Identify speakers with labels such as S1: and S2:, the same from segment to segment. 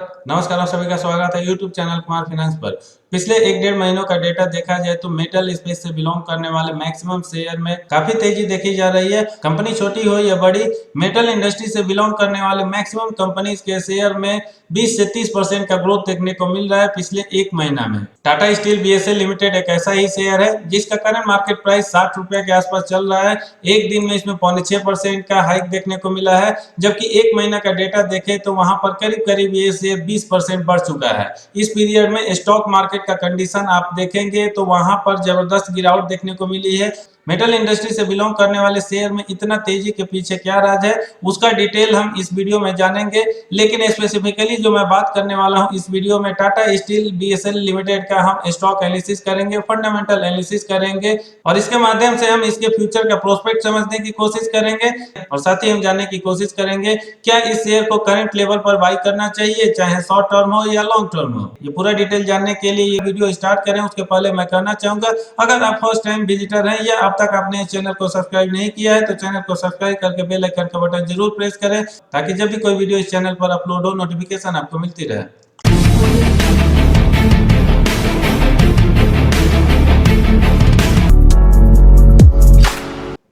S1: नमस्कार, आप सभी का स्वागत है यूट्यूब चैनल कुमार फाइनेंस पर। पिछले 1-1.5 महीनों का डेटा देखा जाए तो मेटल स्पेस से बिलोंग करने वाले मैक्सिमम शेयर में काफी तेजी देखी जा रही है। कंपनी छोटी हो या बड़ी, मेटल इंडस्ट्री से बिलोंग करने वाले मैक्सिमम कंपनीज के शेयर में 20 से 30% का ग्रोथ देखने को मिल रहा है पिछले 1 महीना में। टाटा स्टील बीएसएल लिमिटेड एक ऐसा ही शेयर है जिसका करंट मार्केट प्राइस 60 रुपए के आसपास चल रहा है। एक दिन में इसमें 5.6% का हाइक देखने को मिला है, जबकि 1 महीना का डेटा देखे तो वहां पर करीब करीब ये शेयर 20% बढ़ चुका है। इस पीरियड में स्टॉक मार्केट का कंडीशन आप देखेंगे तो वहां पर जबरदस्त गिरावट देखने को मिली है। मेटल इंडस्ट्री से बिलोंग करने वाले शेयर में इतना तेजी के पीछे क्या राज है, उसका डिटेल हम इस वीडियो में जानेंगे। लेकिन स्पेसिफिकली जो मैं बात करने वाला हूं इस वीडियो में, टाटा स्टील बीएसएल लिमिटेड का हम स्टॉक एनालिसिस करेंगे, फंडामेंटल एनालिसिस करेंगे और इसके माध्यम से हम इसके फ्यूचर का प्रोस्पेक्ट समझने की कोशिश करेंगे और साथ ही हम जानने की कोशिश करेंगे क्या इस शेयर को करंट लेवल पर बाई करना चाहिए, चाहे शॉर्ट टर्म हो या लॉन्ग टर्म हो। ये पूरा डिटेल जानने के लिए ये वीडियो स्टार्ट करें उसके पहले मैं कहना चाहूंगा, अगर आप फर्स्ट टाइम विजिटर हैं या अब तक आपने इस चैनल को सब्सक्राइब नहीं किया है तो चैनल को सब्सक्राइब करके बेल आइकन का बटन जरूर प्रेस करें ताकि जब भी कोई वीडियो इस चैनल पर अपलोड हो नोटिफिकेशन आपको मिलती रहे।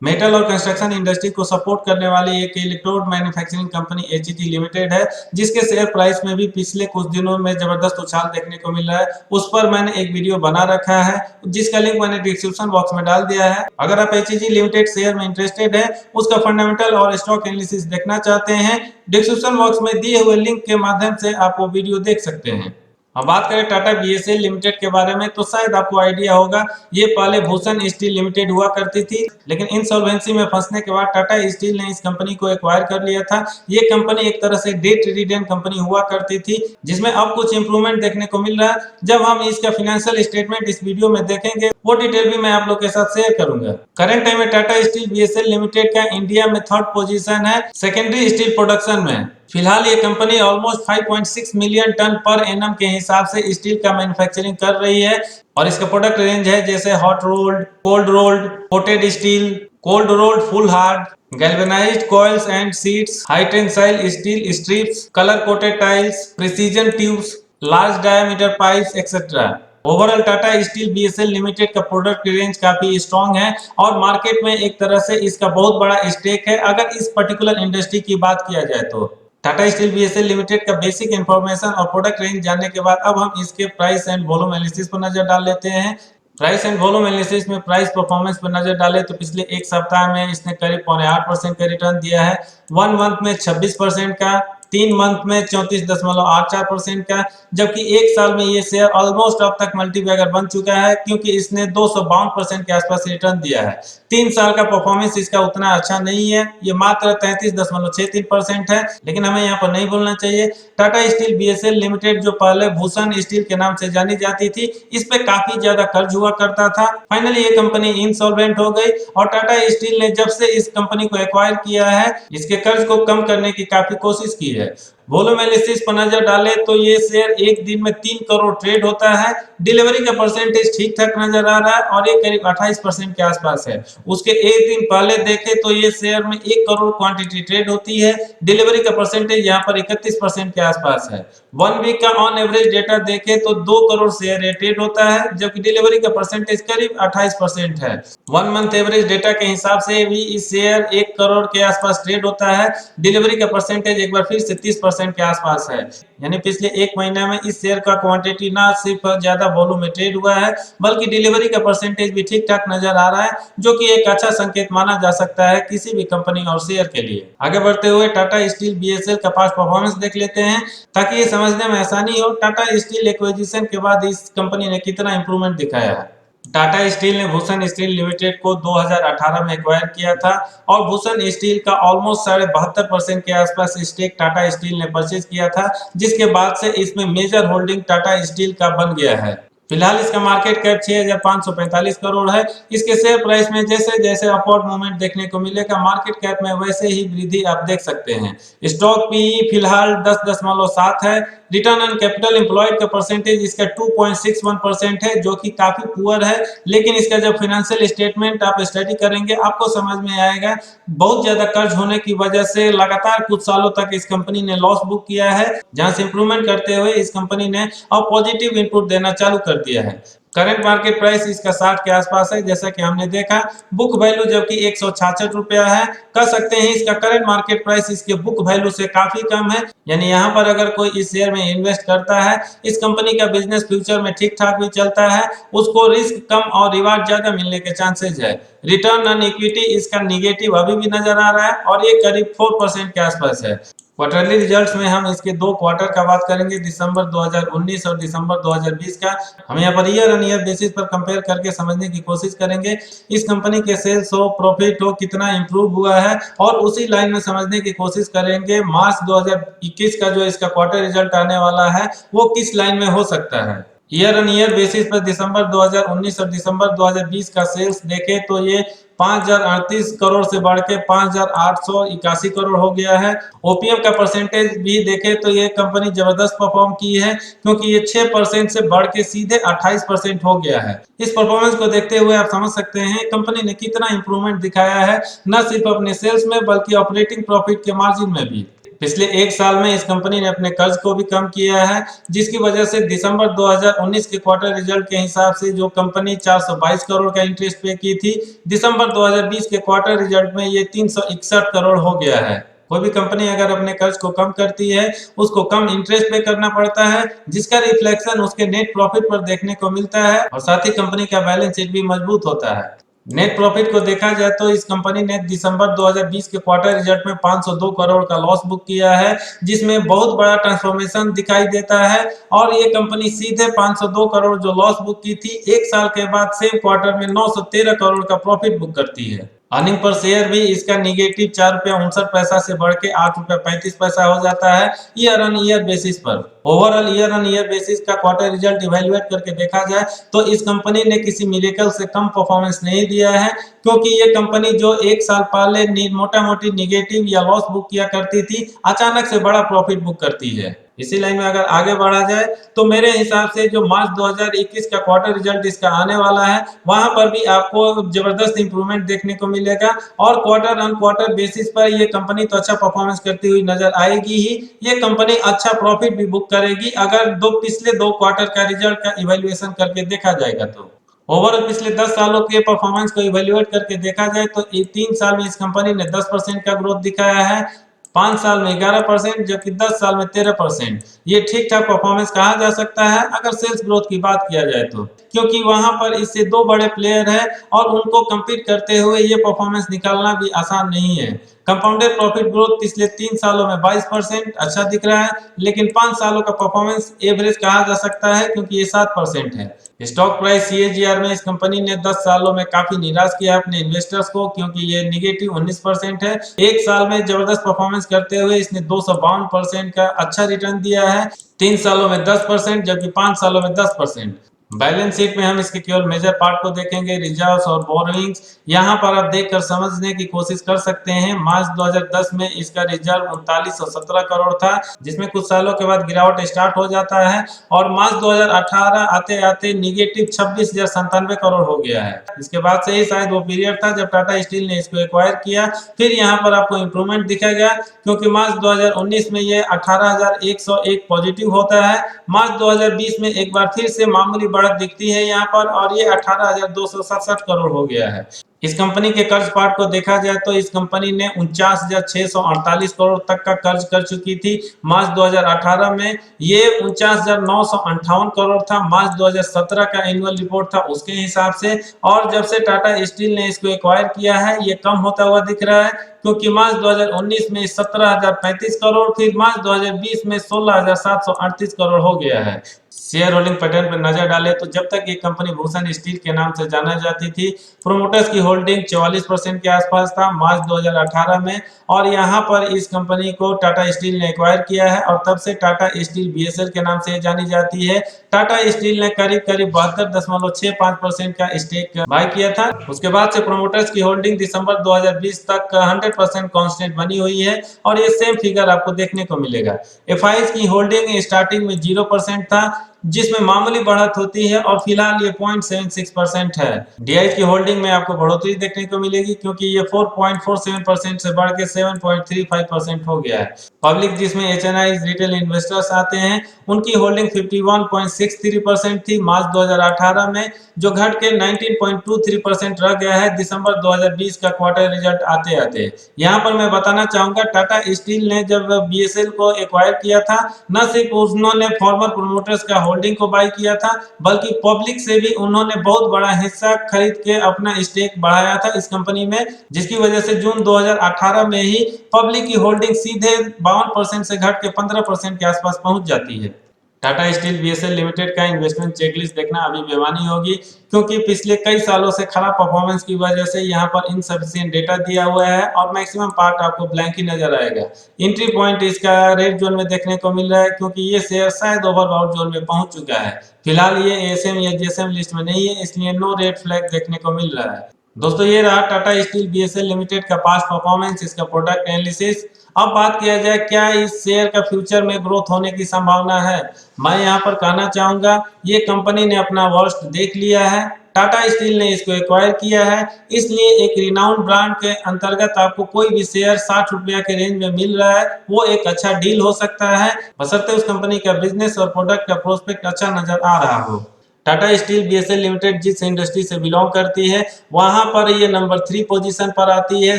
S1: मेटल और कंस्ट्रक्शन इंडस्ट्री को सपोर्ट करने वाली एक electrode manufacturing company HEG limited है, जिसके शेयर प्राइस में भी पिछले कुछ दिनों में जबरदस्त उछाल देखने को मिल रहा है। उस पर मैंने एक वीडियो बना रखा है जिसका लिंक मैंने डिस्क्रिप्शन बॉक्स में डाल दिया है। अगर आप एचईजी लिमिटेड शेयर में इंटरेस्टेड है, उसका फंडामेंटल और स्टॉक एनालिसिस देखना चाहते हैं, डिस्क्रिप्शन बॉक्स में दिए हुए लिंक के माध्यम से आप वो वीडियो देख सकते हैं। हम बात करें टाटा बीएसएल लिमिटेड के बारे में तो शायद आपको आइडिया होगा, ये पहले भूषण स्टील लिमिटेड हुआ करती थी, लेकिन इंसॉल्वेंसी में फंसने के बाद टाटा स्टील ने इस कंपनी को एक्वायर कर लिया था। ये कंपनी एक तरह से डेट रिडन कंपनी हुआ करती थी, जिसमें अब कुछ इंप्रूवमेंट देखने को मिल रहा है। जब हम इसका फाइनेंशियल स्टेटमेंट इस वीडियो में देखेंगे वो डिटेल भी मैं आप लोग के साथ शेयर करूंगा। करंट टाइम में टाटा स्टील बीएसएल लिमिटेड का इंडिया में 3rd पोजीशन है सेकेंडरी स्टील प्रोडक्शन में। फिलहाल ये कंपनी ऑलमोस्ट 5.6 मिलियन टन पर एनम के हिसाब से स्टील का मैन्युफैक्चरिंग कर रही है और इसका प्रोडक्ट रेंज है जैसे hot rolled, cold rolled, coated steel, cold rolled full hard, galvanised coils and sheets, high tensile steel strips, colour coated tiles, precision tubes, large diameter pipes etcetera. Overall Tata steel BSL limited का product range काफी strong है और market में एक तरह से इसका बहुत बड़ा स्टेक है अगर इस पर्टिकुलर इंडस्ट्री की बात किया जाए तो। टाटा स्टील बीएसएल लिमिटेड का बेसिक इंफॉर्मेशन और प्रोडक्ट रेंज जानने के बाद अब हम इसके प्राइस एंड वॉल्यूम एनालिसिस पर नजर डाल लेते हैं। प्राइस एंड वॉल्यूम एनालिसिस में प्राइस परफॉर्मेंस पर नजर डालें तो पिछले एक सप्ताह में इसने करीब 8.5% का रिटर्न दिया है, 1 मंथ में 26% का, 3 मंथ में 34.84% का, जबकि एक साल में ये शेयर ऑलमोस्ट अब तक मल्टीबैगर बन चुका है क्योंकि इसने 252% के आसपास रिटर्न दिया है। 3 साल का परफॉर्मेंस इसका उतना अच्छा नहीं है, ये मात्र 33.63% है, लेकिन हमें यहाँ पर नहीं भूलना चाहिए टाटा स्टील बीएसएल लिमिटेड जो पहले भूषण स्टील के नाम से जानी जाती थी, इस पे काफी ज्यादा कर्ज हुआ करता था। फाइनली ये कंपनी इंसॉल्वेंट हो गई और टाटा स्टील ने जब से इस कंपनी को एक्वायर किया है इसके कर्ज को कम करने की काफी कोशिश की है। वॉल्यूम एनालिसिस पर नजर डाले तो ये शेयर एक दिन में 3 करोड़ ट्रेड होता है, डिलीवरी का परसेंटेज ठीक ठाक नजर आ रहा है और ये करीब 28% के आसपास है। उसके एक दिन पहले देखे तो ये शेयर में 1 करोड़ क्वांटिटी ट्रेड होती है, डिलीवरी का परसेंटेज यहाँ पर 31% के आसपास है। 1 वीक का ऑन एवरेज डेटा देखे तो 2 करोड़ शेयर ट्रेड होता है, जबकि डिलीवरी का परसेंटेज करीब 28% है। 1 मंथ एवरेज डेटा के हिसाब से भी इस शेयर 1 करोड़ के आसपास ट्रेड होता है, डिलीवरी का परसेंटेज एक बार फिर से 30% के आसपास है। यानी पिछले 1 महीने में इस शेयर का क्वांटिटी ना सिर्फ ज्यादा वॉल्यूम में ट्रेड हुआ है बल्कि डिलीवरी का परसेंटेज भी ठीक ठाक नजर आ रहा है, जो कि एक अच्छा संकेत माना जा सकता है किसी भी कंपनी और शेयर के लिए। आगे बढ़ते हुए टाटा स्टील बीएसएल का पास्ट परफॉर्मेंस देख लेते हैं ताकि ये समझने में आसानी हो टाटा स्टील एक्विजिशन के बाद इस कंपनी ने कितना इंप्रूवमेंट दिखाया है। टाटा स्टील ने भूषण स्टील लिमिटेड को 2018 में एक्वायर किया था और भूषण स्टील का ऑलमोस्ट 72% के आसपास स्टेक टाटा स्टील ने परचेज किया था, जिसके बाद से इसमें मेजर होल्डिंग टाटा स्टील का बन गया है। फिलहाल इसका मार्केट कैप 6,545 करोड़ है। इसके शेयर प्राइस में जैसे जैसे अपवर्ड मूवमेंट देखने को मिलेगा, मार्केट कैप में वैसे ही वृद्धि आप देख सकते हैं। स्टॉक पीई फिलहाल 10.7 है। रिटर्न ऑन कैपिटल एम्प्लॉयड का परसेंटेज इसका 2.61% है, जो कि काफी पुअर है। लेकिन इसका जब फाइनेंशियल स्टेटमेंट आप स्टडी करेंगे आपको समझ में आएगा, बहुत ज्यादा कर्ज होने की वजह से लगातार कुछ सालों तक इस कंपनी ने लॉस बुक किया है, जहां से इंप्रूवमेंट करते हुए इस कंपनी ने अब पॉजिटिव इनपुट देना चालू कर दिया है। करंट मार्केट प्राइस इसका 60 के आसपास है, जैसा कि हमने देखा। बुक वैल्यू जबकि 166 रुपया है, कह सकते हैं इसका करंट मार्केट प्राइस इसके बुक वैल्यू से काफी कम है। यानी यहाँ पर अगर कोई इस शेयर में इन्वेस्ट करता है, इस कंपनी का बिजनेस फ्यूचर में ठीक ठाक भी चलता है, उसको रिस्क कम और रिवार्ड ज्यादा मिलने के चांसेस है। रिटर्न ऑन इक्विटी इसका निगेटिव अभी भी नजर आ रहा है और ये करीब 4% के आसपास है। क्वार्टरली रिजल्ट्स में हम इसके 2 क्वार्टर का बात करेंगे, दिसंबर 2019 और दिसंबर 2020 का। हम यहाँ per year on year basis पर कंपेयर करके समझने की कोशिश करेंगे इस कंपनी के सेल्स हो, प्रॉफिट हो, कितना इंप्रूव हुआ है, और उसी लाइन में समझने की कोशिश करेंगे मार्च 2021 का जो इसका क्वार्टर रिजल्ट आने वाला है वो किस लाइन में हो सकता है। ईयर ऑन ईयर बेसिस पर दिसंबर 2019 और दिसंबर 2020 का सेल्स देखें तो ये 5,038 करोड़ से बढ़ के 5,881 करोड़ हो गया है। ओपीएम का परसेंटेज भी देखें तो ये कंपनी जबरदस्त परफॉर्म की है, क्योंकि ये 6% से बढ़ के सीधे 28% हो गया है। इस परफॉर्मेंस को देखते हुए आप समझ सकते हैं कंपनी ने कितना इंप्रूवमेंट दिखाया है, न सिर्फ अपने सेल्स में बल्कि ऑपरेटिंग प्रॉफिट के मार्जिन में भी। पिछले एक साल में इस कंपनी ने अपने कर्ज को भी कम किया है, जिसकी वजह से दिसंबर 2019 के क्वार्टर रिजल्ट के हिसाब से जो कंपनी 422 करोड़ का इंटरेस्ट पे की थी, दिसंबर 2020 के क्वार्टर रिजल्ट में ये 361 करोड़ हो गया है। कोई भी कंपनी अगर अपने कर्ज को कम करती है, उसको कम इंटरेस्ट पे करना पड़ता है, जिसका रिफ्लेक्शन उसके नेट प्रॉफिट पर देखने को मिलता है, और साथ ही कंपनी का बैलेंस शीट भी मजबूत होता है। नेट प्रॉफिट को देखा जाए तो इस कंपनी ने दिसंबर 2020 के क्वार्टर रिजल्ट में 502 करोड़ का लॉस बुक किया है, जिसमें बहुत बड़ा ट्रांसफॉर्मेशन दिखाई देता है। और ये कंपनी सीधे 502 करोड़ जो लॉस बुक की थी, एक साल के बाद सेम क्वार्टर में 913 करोड़ का प्रॉफिट बुक करती है। अर्निंग पर शेयर भी इसका निगेटिव 4 रुपया 59 पैसा से बढ़ के 8 रुपया 35 पैसा हो जाता है ईयर ऑन ईयर बेसिस पर। Overall year on year basis का क्वार्टर रिजल्ट इवेल्युएट करके देखा जाए तो इस कंपनी ने किसी मिरेकल से कम परफॉर्मेंस नहीं दिया है, क्योंकि ये कंपनी जो एक साल पहले मोटा मोटी निगेटिव या लॉस बुक किया करती थी, अचानक से बड़ा प्रॉफिट बुक करती है। इसी लाइन में अगर आगे बढ़ा जाए तो मेरे हिसाब से जो मार्च 2021 का क्वार्टर रिजल्ट इसका आने वाला है, वहां पर भी आपको जबरदस्त इंप्रूवमेंट देखने को मिलेगा, और क्वार्टर ऑन क्वार्टर बेसिस पर ये कंपनी तो अच्छा परफॉर्मेंस करती हुई नजर आएगी ही। ये कंपनी अच्छा प्रॉफिट भी बुक करेगी अगर पिछले 2 क्वार्टर का रिजल्ट का इवेल्युएशन करके देखा जाएगा तो। ओवरऑल पिछले 10 सालों के परफॉर्मेंस को इवेल्युएट करके देखा जाए तो 3 साल में इस कंपनी ने 10% का ग्रोथ दिखाया है, 5 साल में 11%, जबकि 10 साल में 13%। ये ठीक ठाक परफॉर्मेंस कहा जा सकता है अगर सेल्स ग्रोथ की बात किया जाए तो, क्योंकि वहां पर इससे 2 बड़े प्लेयर हैं और उनको कम्पीट करते हुए ये परफॉर्मेंस निकालना भी आसान नहीं है। कंपाउंडेड प्रॉफिट ग्रोथ पिछले 3 सालों में 22% अच्छा दिख रहा है, लेकिन 5 सालों का परफॉर्मेंस एवरेज कहा जा सकता है, क्योंकि ये 7% है। स्टॉक प्राइस सीएजीआर में इस कंपनी ने 10 सालों में काफी निराश किया अपने इन्वेस्टर्स को, क्योंकि ये निगेटिव 19% है। एक साल में जबरदस्त परफॉर्मेंस करते हुए इसने 252% का अच्छा रिटर्न दिया है, 3 सालों में 10%, जबकि 5 सालों में 10%। बैलेंस शीट में हम इसके केवल मेजर पार्ट को देखेंगे, रिजर्व्स और बोरोइंग्स। यहाँ पर आप देखकर समझने की कोशिश कर सकते हैं। मार्च 2010 में इसका रिजर्व 3917 करोड़ था, जिसमें कुछ सालों के बाद गिरावट स्टार्ट हो जाता है और मार्च 2018 आते आते निगेटिव 26,097 करोड़ हो गया है। इसके बाद से ही शायद वो पीरियड था जब टाटा स्टील ने इसको एक्वायर किया। फिर यहाँ पर आपको इंप्रूवमेंट दिखेगा, क्योंकि मार्च 2019 में ये 18,101 पॉजिटिव होता है। मार्च 2020 में एक बार फिर से मामूली बढ़त दिखती है यहाँ पर, और ये 18,267 करोड़ हो गया है। इस कंपनी के कर्ज पार्ट को देखा जाए तो इस कंपनी ने 49,648 करोड़ तक का कर्ज कर चुकी थी मार्च 2018 में। ये 49,958 करोड़ था मार्च 2017 का एनुअल रिपोर्ट था उसके हिसाब से, और जब से टाटा स्टील ने इसको एक्वायर किया है ये कम होता हुआ दिख रहा है, क्योंकि मार्च 2019 में 17,035 करोड़, फिर मार्च 2020 में 16,738 करोड़ हो गया है। शेयर होल्डिंग पैटर्न पर नजर डालें तो जब तक ये कंपनी भूषण स्टील के नाम से जाना जाती थी, प्रोमोटर्स की होल्डिंग 44% के आसपास था मार्च 2018 में, और यहाँ पर इस कंपनी को टाटा स्टील ने एक्वायर किया है और तब से टाटा स्टील बीएसएल के नाम से जानी जाती है। टाटा स्टील ने करीब करीब 72.65% का स्टेक बाय किया था। उसके बाद से प्रोमोटर्स की होल्डिंग दिसंबर 2020 तक 100% कांस्टेंट बनी हुई है और ये सेम फिगर आपको देखने को मिलेगा। एफआईज की होल्डिंग स्टार्टिंग में 0% था, जिसमें मामूली बढ़त होती है और फिलहाल ये 0.76% है। डीआई की होल्डिंग में आपको बढ़ोतरी देखने को मिलेगी क्योंकि ये 4.47% से बढ़ के 7.35% हो गया है। पब्लिक जिसमें एचएनआई रिटेल इन्वेस्टर्स आते हैं, उनकी होल्डिंग 51.63% थी मार्च 2018 में, जो घट के 19.23% रह गया है दिसंबर 2020 का क्वार्टर रिजल्ट आते आते। यहाँ पर मैं बताना चाहूंगा, टाटा स्टील ने जब बीएसएल को एक्वायर किया था, न सिर्फ उन्होंने फॉर्मर प्रोमोटर्स का होल्डिंग को बाय किया था, बल्कि पब्लिक से भी उन्होंने बहुत बड़ा हिस्सा खरीद के अपना स्टेक बढ़ाया था इस कंपनी में, जिसकी वजह से जून 2018 में ही पब्लिक की होल्डिंग सीधे 52% से घट के 15% के आसपास पहुंच जाती है। टाटा स्टील बीएसएल लिमिटेड का इन्वेस्टमेंट चेकलिस्ट देखना अभी बेमानी होगी, क्योंकि पिछले कई सालों से खराब परफॉर्मेंस की वजह से यहाँ पर इनसफिशिएंट डेटा दिया हुआ है और मैक्सिमम पार्ट आपको ब्लैंक ही नजर आएगा। एंट्री पॉइंट इसका रेड जोन में देखने को मिल रहा है, क्योंकि ये शेयर शायद ओवरबॉट जोन में पहुंच चुका है। फिलहाल ये एएसएम या जीएसएम लिस्ट में नहीं है, इसलिए नो रेड फ्लैग देखने को मिल रहा है। दोस्तों, ये रहा टाटा स्टील बीएसएल लिमिटेड का पास्ट परफॉर्मेंस, इसका प्रोडक्ट एनालिसिस। अब बात किया जाए क्या इस शेयर का फ्यूचर में ग्रोथ होने की संभावना है। मैं यहाँ पर कहना चाहूंगा, ये कंपनी ने अपना वर्स्ट देख लिया है। टाटा स्टील ने इसको एक्वायर किया है, इसलिए एक रिनाउंड ब्रांड के अंतर्गत आपको कोई भी शेयर 60 रुपया के रेंज में मिल रहा है, वो एक अच्छा डील हो सकता है, बशर्ते उस कंपनी का बिजनेस और प्रोडक्ट का प्रोस्पेक्ट अच्छा नजर आ रहा हो। टाटा स्टील बीएसएल लिमिटेड जिस इंडस्ट्री से बिलोंग करती है, वहां पर ये नंबर 3 पोजीशन पर आती है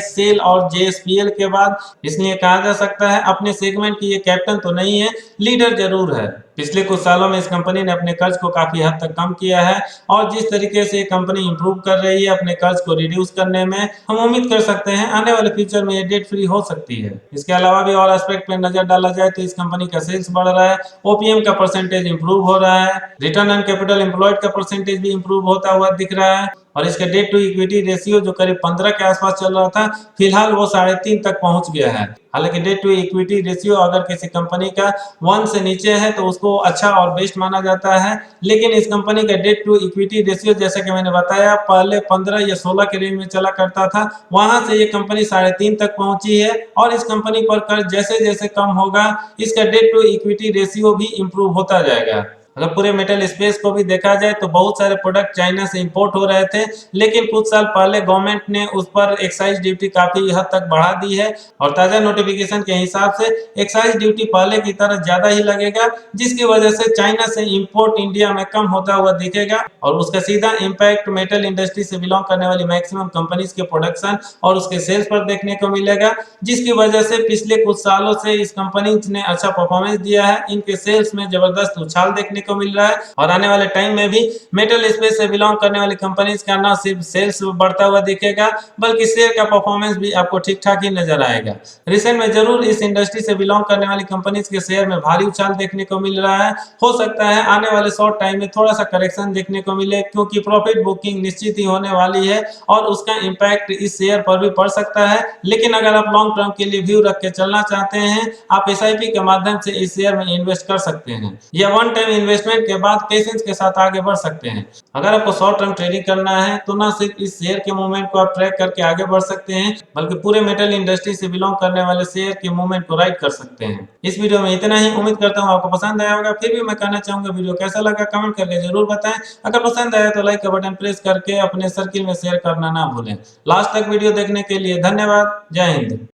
S1: सेल और जेएसपीएल के बाद। इसलिए कहा जा सकता है अपने सेगमेंट की ये कैप्टन तो नहीं है, लीडर जरूर है। पिछले कुछ सालों में इस कंपनी ने अपने कर्ज को काफी हद तक कम किया है और जिस तरीके से कंपनी इंप्रूव कर रही है अपने कर्ज को रिड्यूस करने में, हम उम्मीद कर सकते हैं आने वाले फ्यूचर में ये डेट फ्री हो सकती है। इसके अलावा भी और एस्पेक्ट पे नजर डाला जाए तो इस कंपनी का सेल्स बढ़ रहा है, ओपीएम का परसेंटेज इंप्रूव हो रहा है, रिटर्न ऑन कैपिटल एम्प्लॉयड का परसेंटेज भी इंप्रूव होता हुआ दिख रहा है और इसका डेट टू इक्विटी रेशियो जो करीब 15 के आसपास चल रहा था, फिलहाल वो 3.5 तक पहुंच गया है। हालांकि डेट टू इक्विटी रेशियो अगर किसी कंपनी का 1 से नीचे है तो उसको अच्छा और बेस्ट माना जाता है, लेकिन इस कंपनी का डेट टू इक्विटी रेशियो जैसा कि मैंने बताया पहले 15 या 16 के रेंज में चला करता था, वहां से ये कंपनी 3.5 तक पहुंची है और इस कंपनी पर कर्ज जैसे जैसे कम होगा, इसका डेट टू इक्विटी रेशियो भी इंप्रूव होता जाएगा। अगर पूरे मेटल स्पेस को भी देखा जाए तो बहुत सारे प्रोडक्ट चाइना से इंपोर्ट हो रहे थे, लेकिन कुछ साल पहले गवर्नमेंट ने उस पर एक्साइज ड्यूटी काफी हद तक बढ़ा दी है और ताजा नोटिफिकेशन के हिसाब से एक्साइज ड्यूटी पहले की तरह ज्यादा ही लगेगा, जिसकी वजह से चाइना से इंपोर्ट इंडिया में कम होता हुआ दिखेगा और उसका सीधा इम्पैक्ट मेटल इंडस्ट्री से बिलोंग करने वाली मैक्सिमम कंपनीज के प्रोडक्शन और उसके सेल्स पर देखने को मिलेगा, जिसकी वजह से पिछले कुछ सालों से इस कंपनी ने अच्छा परफॉर्मेंस दिया है। इनके सेल्स में जबरदस्त उछाल देखने को मिल रहा है और आने वाले टाइम में भी मेटल स्पेस से बिलोंग करने वाली कंपनीज का न सिर्फ सेल्स बढ़ता हुआ दिखेगा, बल्कि शेयर का परफॉर्मेंस भी आपको ठीक ठाक ही नजर आएगा। रिसेंट में जरूर इस इंडस्ट्री से बिलोंग करने वाली कंपनीज के शेयर में भारी उछाल देखने को मिल रहा है। हो सकता है आने वाले शॉर्ट टाइम में थोड़ा सा करेक्शन देखने को मिले, क्योंकि प्रॉफिट बुकिंग निश्चित ही होने वाली है और उसका इंपैक्ट इस शेयर पर भी पड़ सकता है। लेकिन अगर आप लॉन्ग टर्म के लिए व्यू रख के चलना चाहते हैं, आप एसआईपी के माध्यम से इस शेयर में इन्वेस्ट कर सकते हैं या वन टाइम इन्वेस्टमेंट के बाद पेशेंस के साथ आगे बढ़ सकते हैं। अगर आपको शॉर्ट टर्म ट्रेडिंग करना है तो ना सिर्फ इस शेयर के मूवमेंट को आप ट्रैक करके आगे बढ़ सकते हैं, बल्कि पूरे मेटल इंडस्ट्री से बिलोंग करने वाले शेयर के मूवमेंट को राइड कर सकते हैं। इस वीडियो में इतना ही, उम्मीद करता हूँ आपको पसंद आया होगा। फिर भी मैं कहना चाहूंगा वीडियो कैसा लगा कमेंट करके जरूर बताएं। अगर पसंद आया तो लाइक का बटन प्रेस करके अपने सर्किल में शेयर करना ना भूलें। लास्ट तक वीडियो देखने के लिए धन्यवाद। जय हिंद।